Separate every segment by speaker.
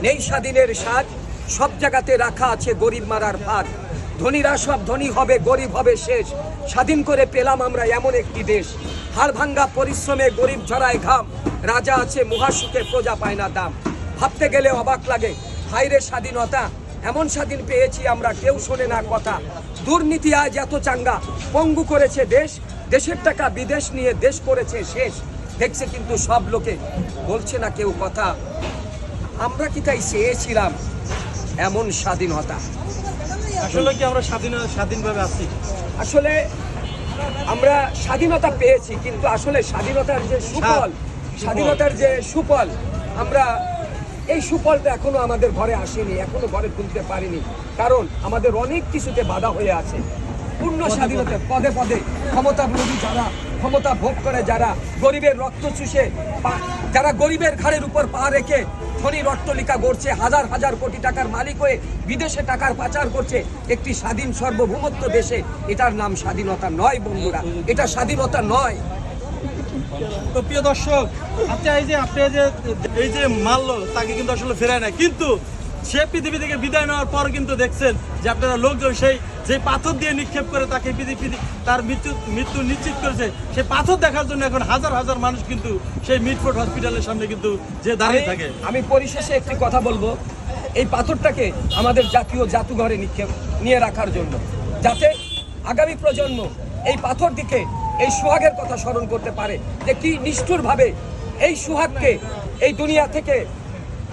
Speaker 1: নেই স্বাধীনের স্বাদ, সব জায়গাতে রাখা আছে গরিব মারার ফাঁদ। ধনীরা সব ধনী হবে, গরিব হবে শেষ। স্বাধীন করে পেলাম আমরা এমন একটি দেশ, হাড় ভাঙ্গা পরিশ্রমে গরিব ঝরায় ঘাম। রাজা আছে মহাসুখে, প্রজা পায় না দাম। ভাবতে গেলে অবাক লাগে, হায়রে স্বাধীনতা, এমন স্বাধীন পেয়েছি আমরা, কেউ শোনে না কথা। দুর্নীতি আজ এত চাঙ্গা, পঙ্গু করেছে দেশ, দেশের টাকা বিদেশ নিয়ে দেশ করেছে শেষ। দেখছে কিন্তু সব লোকে, বলছে না কেউ কথা। আমরা কি তাই চেয়েছিলাম এমন স্বাধীনতা?
Speaker 2: আসলে কি আমরা স্বাধীনভাবে আছি?
Speaker 1: আসলে আমরা স্বাধীনতা পেয়েছি, কিন্তু আসলে স্বাধীনতার যে সুফল, আমরা এই সুফলটা এখনো আমাদের ঘরে আসেনি, এখনো ঘরে তুলতে পারিনি। কারণ আমাদের অনেক কিছুতে বাধা হয়ে আছে। পূর্ণ স্বাধীনতা পদে পদে ক্ষমতাভোগী যারা, ক্ষমতা ভোগ করে যারা, গরিবের রক্ত চুষে, যারা গরিবের ঘাড়ের উপর পা রেখে ধনীর অট্টালিকা গড়ছে, হাজার হাজার কোটি টাকার মালিক হয়ে বিদেশে টাকার পাচার করছে একটি স্বাধীন সার্বভৌমত্ব দেশে, এটার নাম স্বাধীনতা নয় বন্ধুরা, এটা স্বাধীনতা নয়।
Speaker 2: তো প্রিয় দর্শক, আচ্ছা এই যে মারলো তাকে কিন্তু আসলে ফেরায় না, কিন্তু সে পৃথিবী থেকে বিদায় নেওয়ার পর কিন্তু দেখছেন যে আপনারা লোকজন যে পাথর দিয়ে নিক্ষেপ করে তাকে তার মৃত্যু নিশ্চিত করেছে, সেই পাথর দেখার জন্য এখন হাজার হাজার মানুষ কিন্তু সেই মিটফোর্ড হসপিটালের সামনে কিন্তু যে দাঁড়িয়ে থাকে।
Speaker 1: আমি পরিশেষে একটি কথা বলবো, এই পাথরটাকে আমাদের জাতীয় জাদুঘরে নিয়ে রাখার জন্য, যাতে আগামী প্রজন্ম এই পাথর দিকে এই সোহাগের কথা স্মরণ করতে পারে যে কি নিষ্ঠুরভাবে এই সোহাগকে এই দুনিয়া থেকে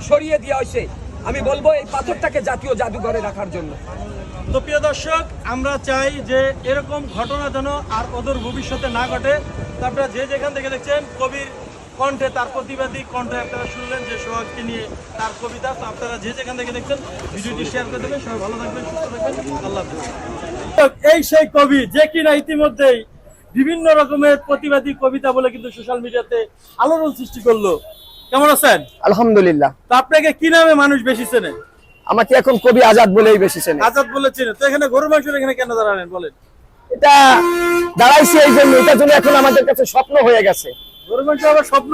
Speaker 1: সরিয়ে দেওয়া হয়েছে। আমি বলবো এই পাথরটাকে জাতীয় জাদুঘরে রাখার জন্য।
Speaker 2: তো প্রিয় দর্শক, আমরা চাই যে এরকম ঘটনা যেন আর অদূর ভবিষ্যতে না ঘটে। আপনারা যে যেখান থেকে দেখছেন, কবির কণ্ঠে, তার প্রতিবাদী কণ্ঠে আপনারা শুনলেন যে সোহাগকে নিয়ে তার কবিতা। তো আপনারা যে যেখান থেকে দেখছেন ভিডিওটি শেয়ার করে দেবেন। সবাই ভালো থাকবেন, সুস্থ থাকবেন, আল্লাহ হাফেজ। এই সেই কবি যে কিনা ইতিমধ্যেই বিভিন্ন রকমের প্রতিবাদী কবিতা বলে কিন্তু সোশ্যাল মিডিয়াতে আলোড়ন সৃষ্টি করলো। কেমন আছেন?
Speaker 3: আলহামদুলিল্লাহ।
Speaker 2: তো আপনাকে কি নামে মানুষ বেশি চেনে?
Speaker 3: আমাকে এখন কবি আজাদ বলেই বেশি চেনে।
Speaker 2: আজাদ বলে চেনে। তো এখানে গরু মাংসের এখানে কেন দাঁড়ালেন বলেন?
Speaker 3: এটা দাঁড়াইছি এই জন্য, এটার জন্য এখন আমাদের কাছে স্বপ্ন হয়ে গেছে।
Speaker 2: গরু মাংস আবার স্বপ্ন?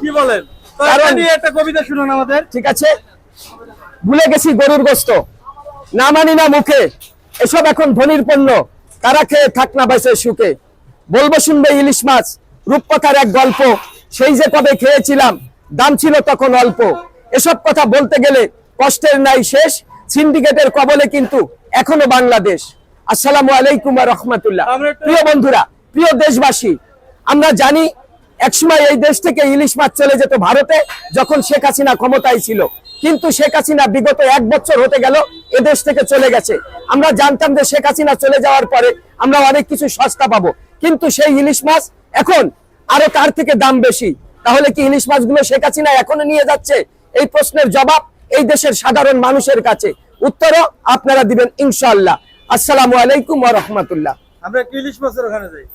Speaker 2: কি বলেন? তো এটা নিয়ে একটা কবিতা শুনুন আমাদের।
Speaker 3: ঠিক আছে। ভুলে গেছি গরুর গোশত, না মানি না মুখে, এসব এখন ধনির পণ্য, তারা খেয়ে থাক না বাইসে সুখে। বলবো শুনবে ইলিশ মাছ, রূপকথার এক গল্প, সেই যে কবে খেয়েছিলাম, দাম ছিল তখন অল্প। এসব কথা বলতে গেলে কষ্টের নাই শেষ, সিন্ডিকেটের কবলে কিন্তু এখনো বাংলাদেশ। আসসালামু আলাইকুম ওয়া রাহমাতুল্লাহ। প্রিয় বন্ধুরা, প্রিয় দেশবাসী, আমরা জানি একসময় এই দেশ থেকে ইলিশ মাছ চলে যেত ভারতে, যখন শেখ হাসিনা ক্ষমতায় ছিল। কিন্তু শেখ হাসিনা বিগত 1 বছর হতে গেল এদেশ থেকে চলে গেছে। আমরা জানতাম যে শেখ হাসিনা চলে যাওয়ার পরে আমরা অনেক কিছু সস্তা পাবো, কিন্তু সেই ইলিশ মাছ এখন আরো তার থেকে দাম বেশি। তাহলে কি ইলিশ মাছগুলো শেখ হাসিনা এখনো নিয়ে যাচ্ছে? এই প্রশ্নের জবাব এই দেশের সাধারণ মানুষের কাছে, উত্তরও আপনারা দিবেন ইনশাআল্লাহ। আসসালামু আলাইকুম ওয়া রাহমাতুল্লাহ।
Speaker 2: আমরা ইলিশ মাছের ওখানে যাই।